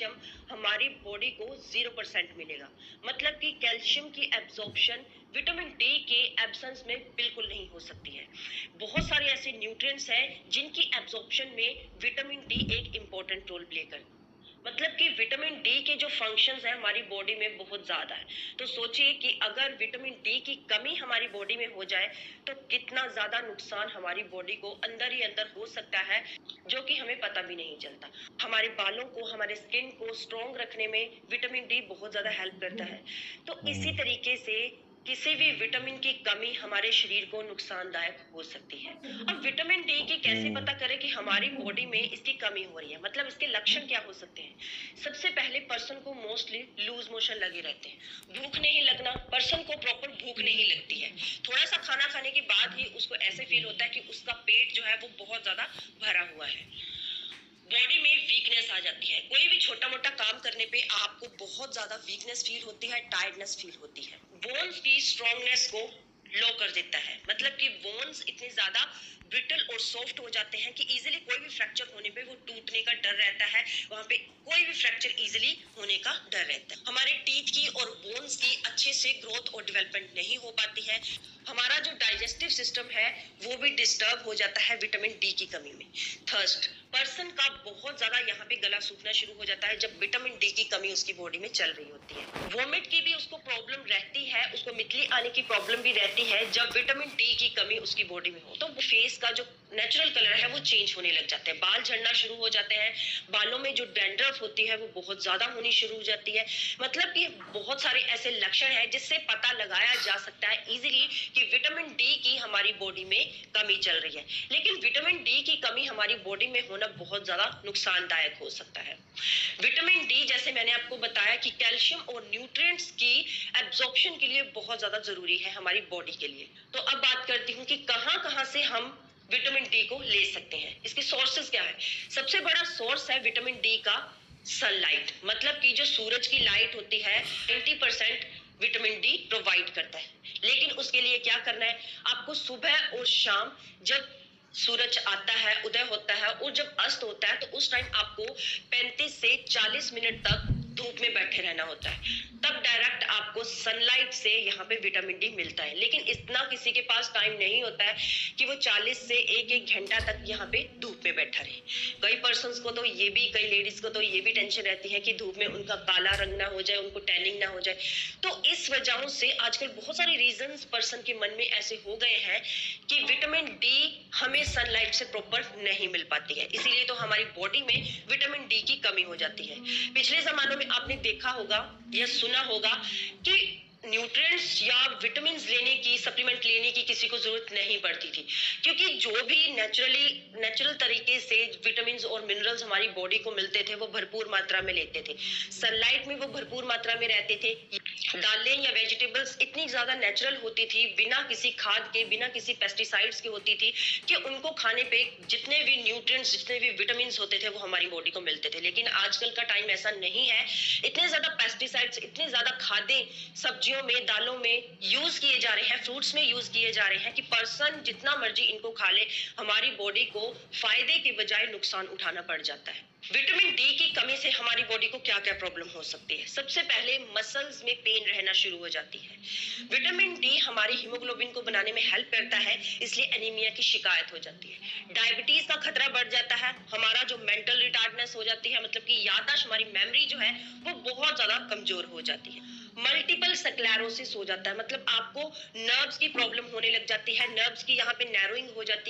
Calcium हमारी body को 0% मिलेगा। मतलब कि कैल्शियम की एब्जॉर्प्शन विटामिन डी के एब्सेंस में बिल्कुल नहीं हो सकती है। बहुत सारे ऐसे न्यूट्रिएंट्स हैं जिनकी एब्जॉर्प्शन में विटामिन डी एक इम्पोर्टेंट रोल प्ले करता है। मतलब कि विटामिन डी के जो फंक्शंस है हमारी बॉडी में बहुत ज्यादा है। तो सोचिए कि अगर विटामिन डी की कमी हमारी बॉडी में हो जाए तो कितना ज्यादा नुकसान हमारी बॉडी को अंदर ही अंदर हो सकता है, जो कि हमें पता भी नहीं चलता। हमारे बालों को, हमारे स्किन को स्ट्रॉन्ग रखने में विटामिन डी बहुत ज्यादा हेल्प करता है। तो इसी हुँ, तरीके से किसी भी विटामिन की कमी हमारे शरीर को नुकसानदायक हो सकती है। अब विटामिन डी की कैसे हुँ, पता करें कि हमारी बॉडी में इसकी कमी हो रही है, मतलब इसके लक्षण क्या हो सकते हैं। सबसे पहले पर्सन को मोस्टली लूज मोशन लगे रहते हैं, भूख नहीं लगना, पर्सन को प्रॉपर भूख नहीं लगती है। थोड़ा सा खाना खाने के बाद ही उसको ऐसे फील होता है कि उसका पेट जो है वो बहुत ज्यादा भरा हुआ है। बॉडी में वीकनेस आ जाती है, कोई भी छोटा मोटा काम करने पे आपको बहुत ज्यादा वीकनेस फील होती है, टायर्डनेस फील होती है। बोन्स की स्ट्रॉन्गनेस को लो कर देता है, मतलब कि बोन्स इतने ज्यादा ब्रिटल और सॉफ्ट हो जाते हैं कि इजीली कोई भी फ्रैक्चर होने पे वो टूटने का डर रहता है। वहां पे कोई भी फ्रैक्चर इजीली होने का डर रहता है। हमारे टीथ की और बोन्स की अच्छे से ग्रोथ और डेवलपमेंट नहीं हो पाती है। हमारा जो डाइजेस्टिव सिस्टम है वो भी डिस्टर्ब हो जाता है विटामिन डी की कमी में। थर्स्ट, पर्सन का बहुत ज्यादा यहाँ पे गला सूखना शुरू हो जाता है जब विटामिन डी की कमी उसकी बॉडी में चल रही होती है। वोमिट की भी उसको प्रॉब्लम रहती है, उसको मितली आने की प्रॉब्लम भी रहती है जब विटामिन डी की कमी उसकी बॉडी में हो। तो फेस का जो नेचुरल कलर है वो चेंज होने लग जाते हैं, बाल झड़ना शुरू हो जाते हैं, बालों में जो डैंड्रफ होती है वो बहुत ज्यादा होनी शुरू हो जाती है। मतलब कि बहुत सारे ऐसे लक्षण हैं जिससे पता लगाया जा सकता है इजीली कि विटामिन डी की हमारी बॉडी में कमी चल रही है। लेकिन विटामिन डी की कमी हमारी बॉडी में होना बहुत ज्यादा नुकसानदायक हो सकता है। विटामिन डी, जैसे मैंने आपको बताया कि कैल्शियम और न्यूट्रिएंट्स की एब्जॉर्प्शन के लिए बहुत ज्यादा जरूरी है हमारी बॉडी के लिए। तो अब बात करती हूँ कि कहाँ कहाँ से हम विटामिन डी को ले सकते हैं, इसके सोर्सेज क्या है। सबसे बड़ा सोर्स है विटामिन डी का सनलाइट, मतलब कि जो सूरज की लाइट होती है 90% विटामिन डी प्रोवाइड करता है। लेकिन उसके लिए क्या करना है, आपको सुबह और शाम, जब सूरज आता है, उदय होता है, और जब अस्त होता है, तो उस टाइम आपको 35 से 40 मिनट तक धूप में बैठे रहना होता है। तब डायरेक्ट आपको सनलाइट से यहाँ पे विटामिन डी मिलता है। लेकिन इतना किसी के पास टाइम नहीं होता है कि वो 40 से एक घंटा तक यहाँ पे धूप में बैठा रहे। कई पर्सन्स को तो ये भी, कई लेडीज को तो ये भी टेंशन रहती है कि धूप में उनका काला रंग ना हो जाए, उनको टैनिंग ना हो जाए। तो इस वजहों से आजकल बहुत सारे रीजंस पर्सन के मन में ऐसे हो गए हैं कि विटामिन डी हमें सनलाइट से प्रॉपर नहीं मिल पाती है, इसीलिए तो हमारी बॉडी में विटामिन डी की कमी हो जाती है। पिछले जमानों में आपने देखा होगा या सुना होगा कि न्यूट्रिएंट्स या विटामिन लेने की, सप्लीमेंट लेने की किसी को जरूरत नहीं पड़ती थी, क्योंकि जो भी नेचुरल तरीके से विटामिन और मिनरल्स हमारी बॉडी को मिलते थे वो भरपूर मात्रा में लेते थे। सनलाइट में वो भरपूर मात्रा में रहते थे। दालें या वेजिटेबल्स इतनी ज्यादा नेचुरल होती थी, बिना किसी खाद के, बिना किसी पेस्टिसाइड्स के होती थी कि उनको खाने पे जितने भी न्यूट्रिएंट्स, जितने भी विटामिन होते थे वो हमारी बॉडी को मिलते थे। लेकिन आजकल का टाइम ऐसा नहीं है, इतने ज्यादा पेस्टिसाइड्स, इतने ज्यादा खादें सब्जियों में, दालों में यूज किए जा रहे हैं, फ्रूट्स में यूज किए जा रहे हैं कि पर्सन जितना मर्जी इनको खा ले, हमारी बॉडी को फायदे के बजाय नुकसान उठाना पड़ जाता है। विटामिन डी की कमी से हमारी बॉडी को क्या क्या प्रॉब्लम हो सकती है। सबसे पहले मसल्स में पेन रहना शुरू हो जाती है। विटामिन डी हमारी हीमोग्लोबिन को बनाने में हेल्प करता है, इसलिए एनीमिया की शिकायत हो जाती है। डायबिटीज का खतरा बढ़ जाता है, हमारा जो मेंटल रिटार्डनेस हो जाती है, मतलब कि याददाश्त, हमारी मेमोरी जो है वो बहुत ज्यादा कमजोर हो जाती है। मल्टीपल स्क्लेरोसिस हो जाता है, मतलब आपको नर्व्स की प्रॉब्लम होने लग जाती है, नर्व्स की यहाँ पे नैरोइंग हो जाती है।